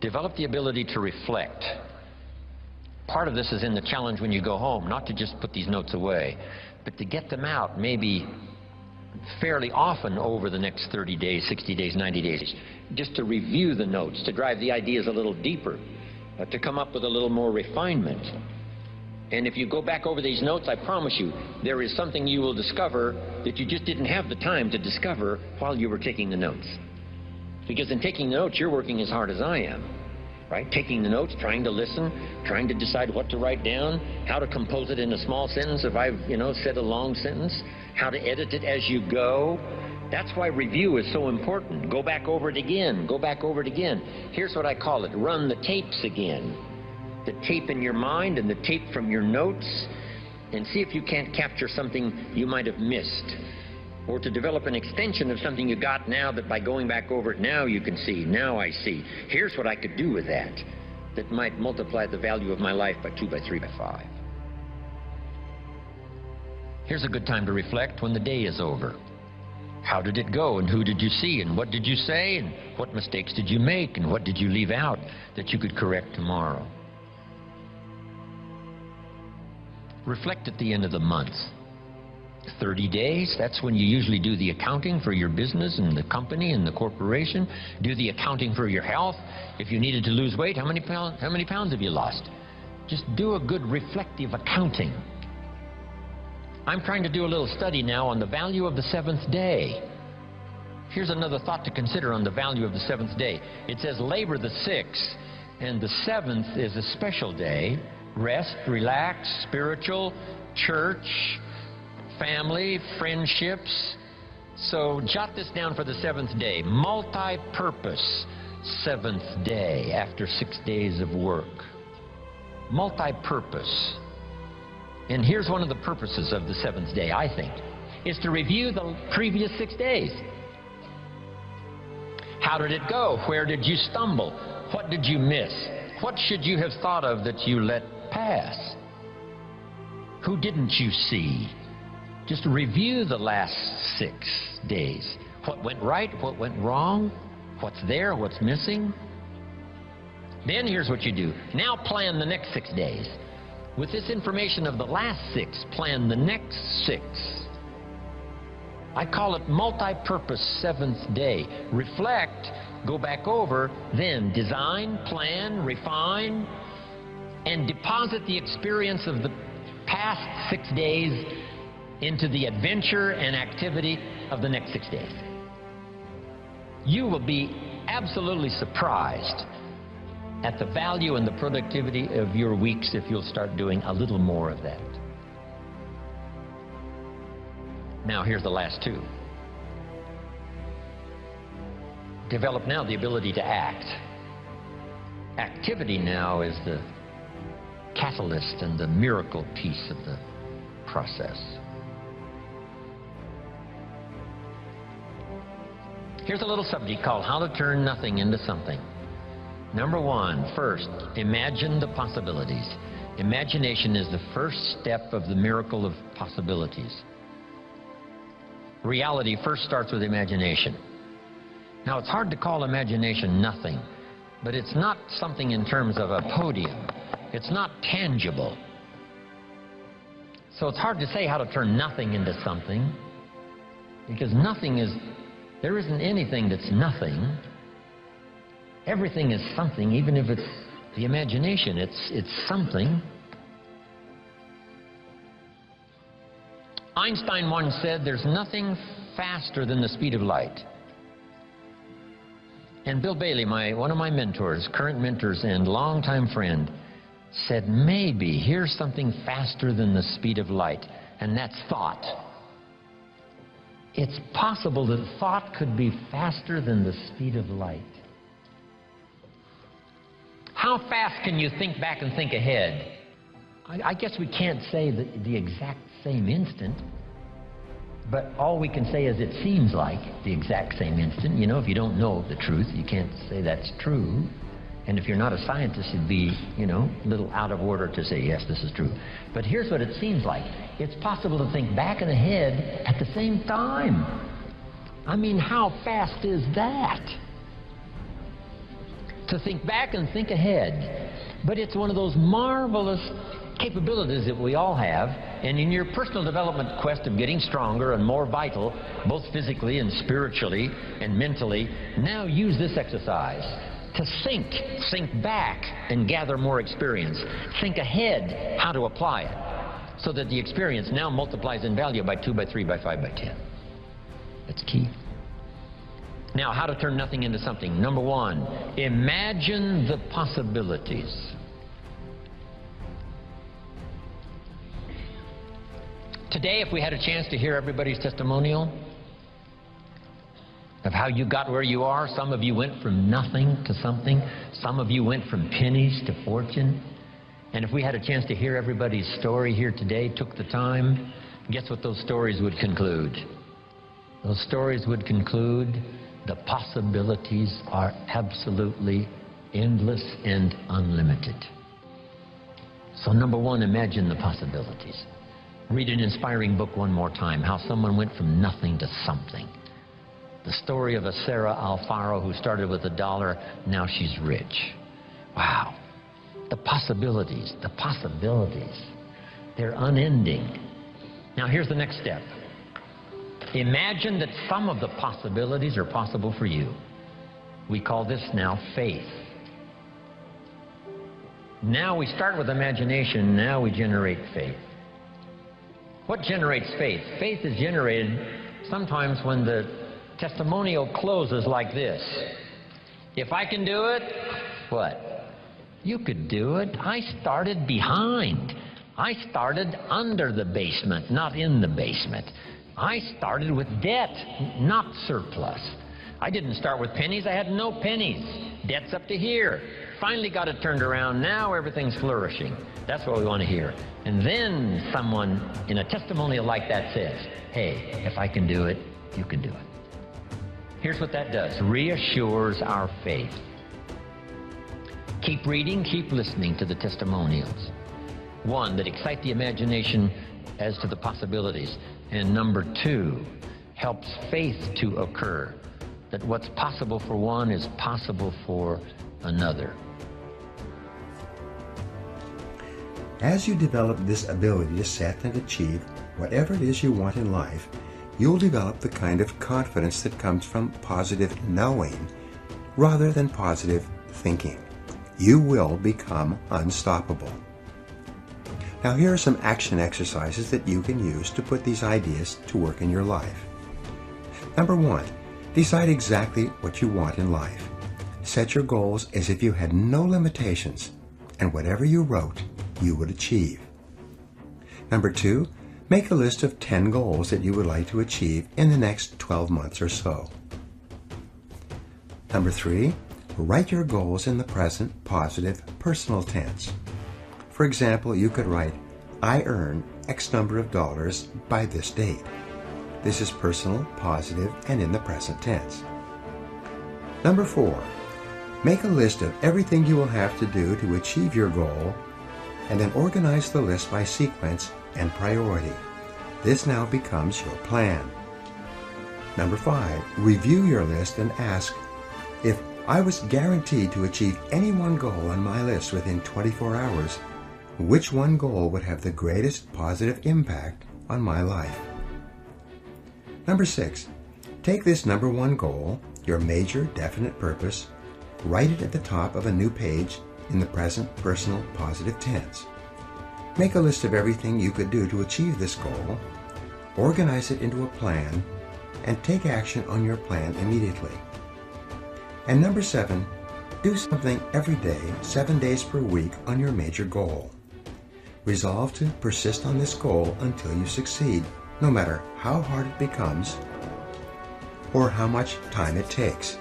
Develop the ability to reflect. Part of this is in the challenge when you go home, not to just put these notes away, but to get them out maybe fairly often over the next 30 days, 60 days, 90 days, just to review the notes, to drive the ideas a little deeper, to come up with a little more refinement. And if you go back over these notes, I promise you, there is something you will discover that you just didn't have the time to discover while you were taking the notes. Because in taking the notes, you're working as hard as I am, right? Taking the notes, trying to listen, trying to decide what to write down, how to compose it in a small sentence if I've, said a long sentence, how to edit it as you go. That's why review is so important. Go back over it again. Go back over it again. Here's what I call it. Run the tapes again. The tape in your mind and the tape from your notes, and see if you can't capture something you might have missed, or to develop an extension of something you got now that by going back over it now you can see, now I see. Here's what I could do with that might multiply the value of my life by 2, by 3, by 5. Here's a good time to reflect when the day is over. How did it go, and who did you see, and what did you say, and what mistakes did you make, and what did you leave out that you could correct tomorrow? Reflect at the end of the month. 30 days, that's when you usually do the accounting for your business and the company and the corporation. Do the accounting for your health. If you needed to lose weight, how many pounds have you lost? Just do a good reflective accounting. I'm trying to do a little study now on the value of the seventh day. Here's another thought to consider on the value of the seventh day. It says labor the sixth, and the seventh is a special day. Rest, relax, spiritual, church, family, friendships. So jot this down for the seventh day. Multi-purpose seventh day after 6 days of work. Multi-purpose. And here's one of the purposes of the seventh day, I think, is to review the previous 6 days. How did it go? Where did you stumble? What did you miss? What should you have thought of that you let pass? Who didn't you see? Just review the last 6 days. What went right? What went wrong? What's there? What's missing? Then here's what you do. Now plan the next 6 days. With this information of the last 6, plan the next 6. I call it multi-purpose seventh day. Reflect, go back over, then design, plan, refine, and deposit the experience of the past 6 days into the adventure and activity of the next 6 days. You will be absolutely surprised at the value and the productivity of your weeks if you'll start doing a little more of that. Now here's the last 2. Develop now the ability to act. Activity now is the catalyst and the miracle piece of the process. Here's a little subject called How to Turn Nothing into Something. Number 1, first, imagine the possibilities. Imagination is the first step of the miracle of possibilities. Reality first starts with imagination. Now, it's hard to call imagination nothing, but it's not something in terms of a podium. It's not tangible. So it's hard to say how to turn nothing into something, because nothing is, there isn't anything that's nothing. Everything is something, even if it's the imagination, it's something. Einstein once said, there's nothing faster than the speed of light. And Bill Bailey, one of my mentors, current mentors and longtime friend, said, maybe here's something faster than the speed of light, and that's thought. It's possible that thought could be faster than the speed of light. How fast can you think back and think ahead? I guess we can't say the exact same instant, but all we can say is it seems like the exact same instant. You know, if you don't know the truth, you can't say that's true. And if you're not a scientist, it'd be, a little out of order to say, yes, this is true. But here's what it seems like. It's possible to think back and ahead at the same time. I mean, how fast is that? to think back and think ahead. But it's one of those marvelous capabilities that we all have, and in your personal development quest of getting stronger and more vital, both physically and spiritually and mentally, now use this exercise to think back and gather more experience. Think ahead how to apply it, so that the experience now multiplies in value by 2, by 3, by 5, by 10. That's key. Now, how to turn nothing into something. Number 1, imagine the possibilities. Today, if we had a chance to hear everybody's testimonial of how you got where you are, some of you went from nothing to something, some of you went from pennies to fortune, and if we had a chance to hear everybody's story here today, took the time, guess what those stories would conclude? Those stories would conclude the possibilities are absolutely endless and unlimited. So number 1, imagine the possibilities. Read an inspiring book one more time, how someone went from nothing to something. The story of a Sarah Alfaro who started with $1, now she's rich. Wow. The possibilities, they're unending. Now here's the next step. Imagine that some of the possibilities are possible for you. We call this now faith. Now we start with imagination, now we generate faith. What generates faith? Faith is generated sometimes when the testimonial closes like this. If I can do it, what? You could do it. I started behind. I started under the basement, not in the basement. I started with debt, not surplus. I didn't start with pennies. I had no pennies. Debt's up to here. Finally got it turned around. Now everything's flourishing. That's what we want to hear. And then someone in a testimonial like that says, hey, if I can do it, you can do it. Here's what that does. Reassures our faith. Keep reading, keep listening to the testimonials. 1, that excite the imagination as to the possibilities. And number 2, helps faith to occur. That what's possible for one is possible for another. As you develop this ability to set and achieve whatever it is you want in life, you'll develop the kind of confidence that comes from positive knowing rather than positive thinking. You will become unstoppable. Now here are some action exercises that you can use to put these ideas to work in your life. Number 1, decide exactly what you want in life. Set your goals as if you had no limitations, and whatever you wrote, you would achieve. Number 2, make a list of 10 goals that you would like to achieve in the next 12 months or so. Number 3, write your goals in the present positive personal tense. For example, you could write, I earn X number of dollars by this date. This is personal, positive, and in the present tense. Number 4, make a list of everything you will have to do to achieve your goal, and then organize the list by sequence and priority. This now becomes your plan. Number 5, review your list and ask, if I was guaranteed to achieve any one goal on my list within 24 hours, which one goal would have the greatest positive impact on my life? Number 6, take this number 1 goal, your major definite purpose, write it at the top of a new page in the present personal positive tense. Make a list of everything you could do to achieve this goal, organize it into a plan, and take action on your plan immediately. And number 7, do something every day, 7 days per week on your major goal. Resolve to persist on this goal until you succeed, no matter how hard it becomes or how much time it takes.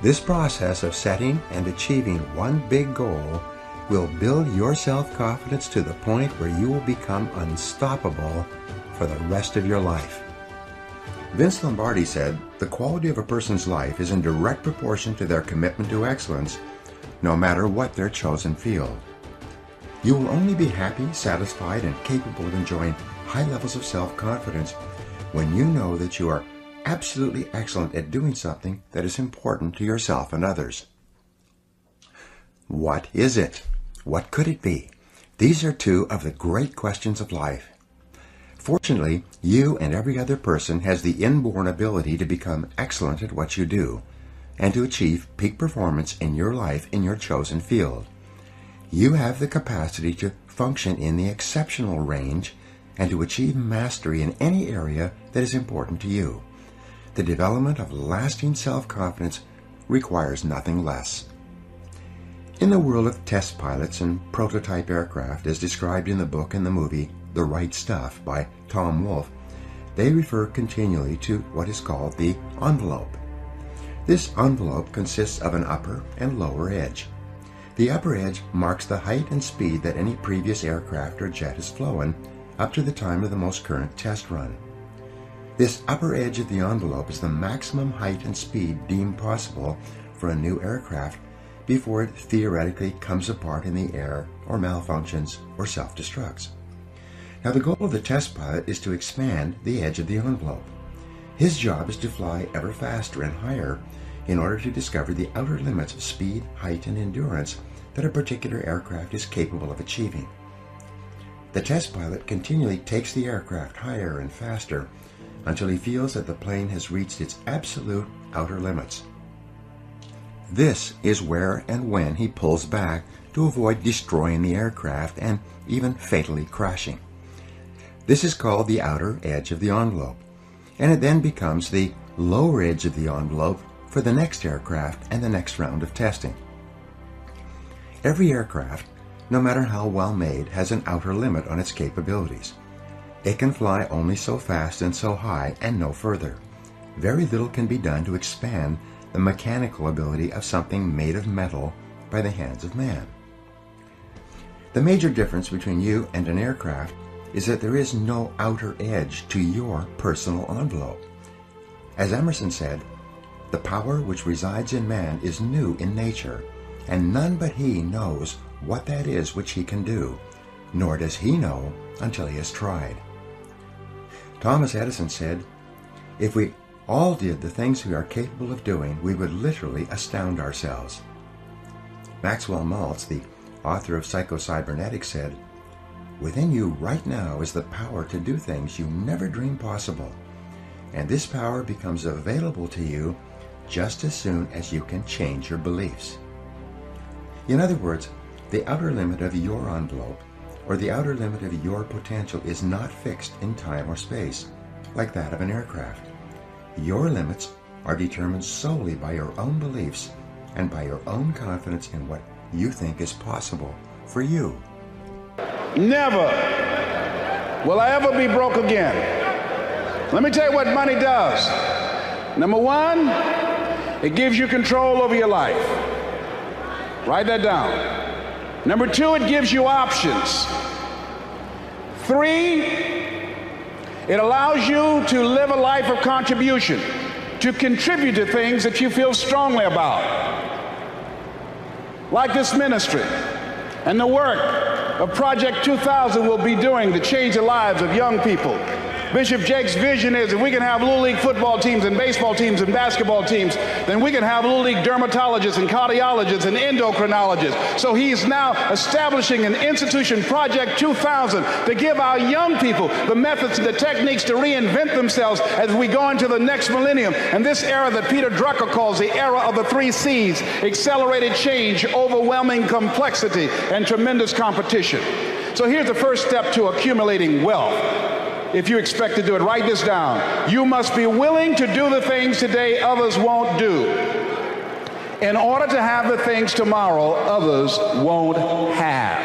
This process of setting and achieving one big goal will build your self-confidence to the point where you will become unstoppable for the rest of your life. Vince Lombardi said, the quality of a person's life is in direct proportion to their commitment to excellence, no matter what their chosen field. You will only be happy, satisfied, and capable of enjoying high levels of self-confidence when you know that you are absolutely excellent at doing something that is important to yourself and others. What is it? What could it be? These are two of the great questions of life. Fortunately, you and every other person has the inborn ability to become excellent at what you do and to achieve peak performance in your life in your chosen field. You have the capacity to function in the exceptional range and to achieve mastery in any area that is important to you. The development of lasting self-confidence requires nothing less. In the world of test pilots and prototype aircraft, as described in the book and the movie The Right Stuff by Tom Wolfe, they refer continually to what is called the envelope. This envelope consists of an upper and lower edge. The upper edge marks the height and speed that any previous aircraft or jet has flown up to the time of the most current test run. This upper edge of the envelope is the maximum height and speed deemed possible for a new aircraft before it theoretically comes apart in the air or malfunctions or self-destructs. Now, the goal of the test pilot is to expand the edge of the envelope. His job is to fly ever faster and higher in order to discover the outer limits of speed, height, and endurance that a particular aircraft is capable of achieving. The test pilot continually takes the aircraft higher and faster until he feels that the plane has reached its absolute outer limits. This is where and when he pulls back to avoid destroying the aircraft and even fatally crashing. This is called the outer edge of the envelope, and it then becomes the lower edge of the envelope for the next aircraft and the next round of testing. Every aircraft, no matter how well made, has an outer limit on its capabilities. It can fly only so fast and so high and no further. Very little can be done to expand the mechanical ability of something made of metal by the hands of man. The major difference between you and an aircraft is that there is no outer edge to your personal envelope. As Emerson said, the power which resides in man is new in nature, and none but he knows what that is which he can do, nor does he know until he has tried. Thomas Edison said, "If we all did the things we are capable of doing, we would literally astound ourselves." Maxwell Maltz, the author of Psycho-Cybernetics, said, "Within you right now is the power to do things you never dreamed possible, and this power becomes available to you just as soon as you can change your beliefs." In other words, the outer limit of your envelope, or the outer limit of your potential, is not fixed in time or space, like that of an aircraft. Your limits are determined solely by your own beliefs and by your own confidence in what you think is possible for you. Never will I ever be broke again. Let me tell you what money does. Number one, it gives you control over your life. Write that down. Number two, it gives you options. Three, it allows you to live a life of contribution, to contribute to things that you feel strongly about. Like this ministry and the work of Project 2000 will be doing to change the lives of young people. Bishop Jake's vision is if we can have Little League football teams and baseball teams and basketball teams, then we can have Little League dermatologists and cardiologists and endocrinologists. So he's now establishing an institution, Project 2000, to give our young people the methods and the techniques to reinvent themselves as we go into the next millennium. And this era that Peter Drucker calls the era of the 3 C's: accelerated change, overwhelming complexity, and tremendous competition. So here's the first step to accumulating wealth. If you expect to do it, write this down. You must be willing to do the things today others won't do, in order to have the things tomorrow others won't have.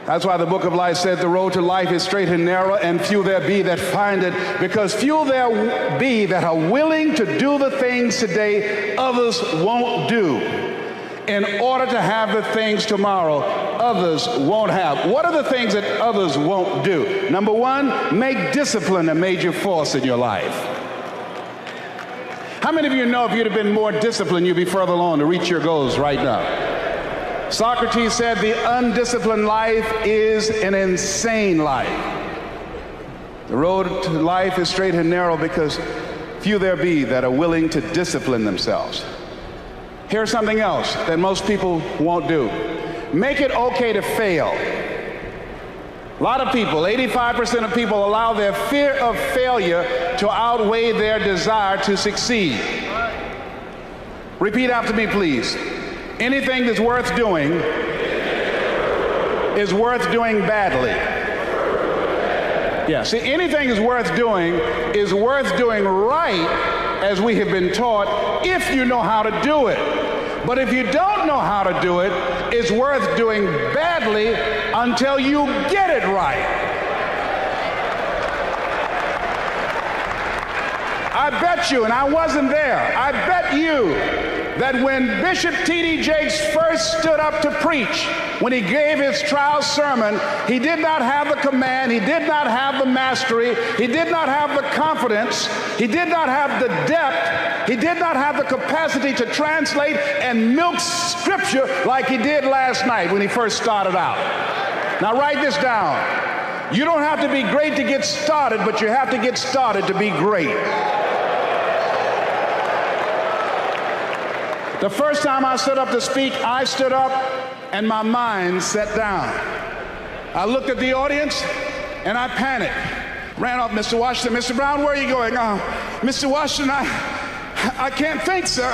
That's why the book of life said the road to life is straight and narrow, and few there be that find it, because few there be that are willing to do the things today others won't do, in order to have the things tomorrow others won't have. What are the things that others won't do? Number one, make discipline a major force in your life. How many of you know if you'd have been more disciplined, you'd be further along to reach your goals right now? Socrates said the undisciplined life is an insane life. The road to life is straight and narrow because few there be that are willing to discipline themselves. Here's something else that most people won't do. Make it okay to fail. A lot of people, 85% of people, allow their fear of failure to outweigh their desire to succeed. Repeat after me, please. Anything that's worth doing is worth doing badly. Yeah, see, anything is worth doing right, as we have been taught, if you know how to do it. But if you don't know how to do it, it's worth doing badly until you get it right. I bet you, and I wasn't there, I bet you that when Bishop T.D. Jakes first stood up to preach, when he gave his trial sermon, he did not have the command, he did not have the mastery, he did not have the confidence, he did not have the depth, he did not have the capacity to translate and milk scripture like he did last night when he first started out. Now write this down. You don't have to be great to get started, but you have to get started to be great. The first time I stood up to speak, I stood up and my mind sat down. I looked at the audience and I panicked. Ran off, Mr. Washington, Mr. Brown, where are you going? Mr. Washington, I can't think, sir.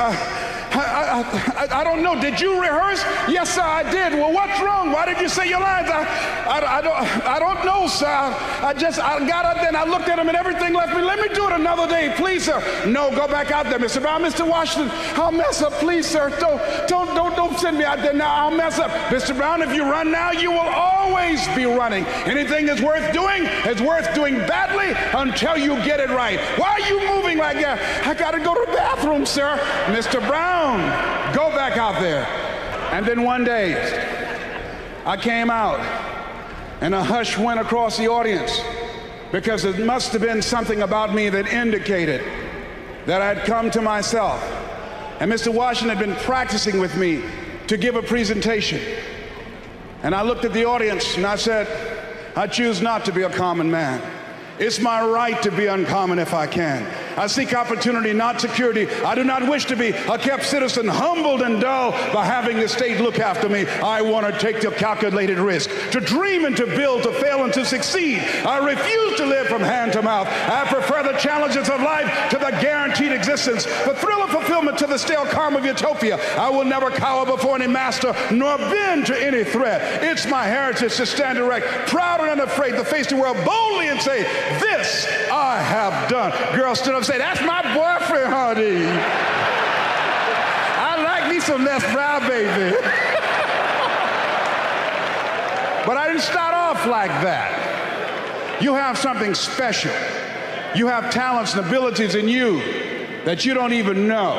I don't know. Did you rehearse? Yes, sir, I did. Well, what's wrong? Why did you say your lines? I don't know, sir. I got up there and I looked at him and everything left me. Let me do it another day, please, sir. No, go back out there, Mr. Brown. Mr. Washington, I'll mess up, please, sir. Don't send me out there now. I'll mess up. Mr. Brown, if you run now, you will always be running. Anything that's worth doing is worth doing badly until you get it right. Why are you moving like that? I got to go to the bathroom, sir. Mr. Brown, go back out there. And then one day, I came out, and a hush went across the audience, because it must have been something about me that indicated that I'd come to myself. And Mr. Washington had been practicing with me to give a presentation. And I looked at the audience and I said, I choose not to be a common man. It's my right to be uncommon if I can. I seek opportunity, not security. I do not wish to be a kept citizen, humbled and dull by having the state look after me. I want to take the calculated risk, to dream and to build, to fail and to succeed. I refuse to live from hand to mouth. I prefer the challenges of life to the guaranteed existence, the thrill of fulfillment to the stale calm of utopia. I will never cower before any master, nor bend to any threat. It's my heritage to stand erect, proud and unafraid, to face the world boldly and say, this I have done. Girl stood up and said, that's my boyfriend, honey. I like me some Les Brown, baby. But I didn't start off like that. You have something special. You have talents and abilities in you that you don't even know.